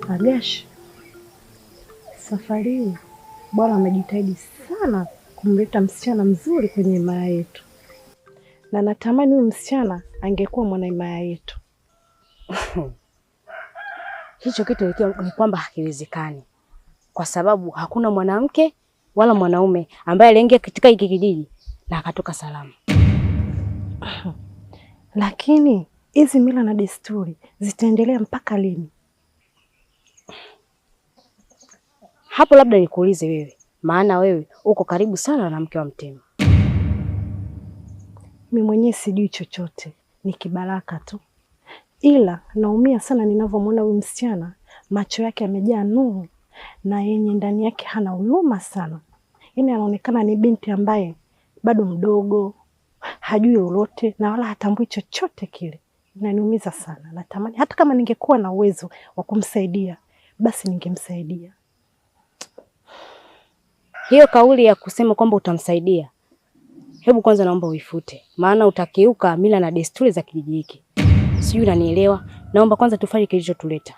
Agash, safari hii bwana amejitahidi sana kumleta msichana mzuri kwenye himaya yetu, na natamani huyu msichana angekuwa mwana himaya yetu. Hicho kitu ni kwamba hakiwezekani, kwa sababu hakuna mwanamke wala mwanaume ambaye aliingia katika hiki kijiji na akatoka salama. Lakini hizi mila na desturi zitaendelea mpaka lini? Hapo labda nikuulize wewe, maana wewe uko karibu sana na mke wa Mtemi. Mimi mwenyewe sijui chochote, ni kibaraka tu, ila naumia sana ninavyomwona huyu msichana. Macho yake yamejaa nuru na yenye ndani yake hana huruma sana. Yaani anaonekana ni binti ambaye bado mdogo, hajui lolote na wala hatambui chochote kile. Inaniumiza sana. Natamani hata kama ningekuwa na uwezo wa kumsaidia, basi ningemsaidia. Hiyo kauli ya kusema kwamba utamsaidia, hebu kwanza naomba uifute, maana utakiuka mila na desturi za kijiji hiki. Sijui unanielewa? Naomba kwanza tufanye kilichotuleta.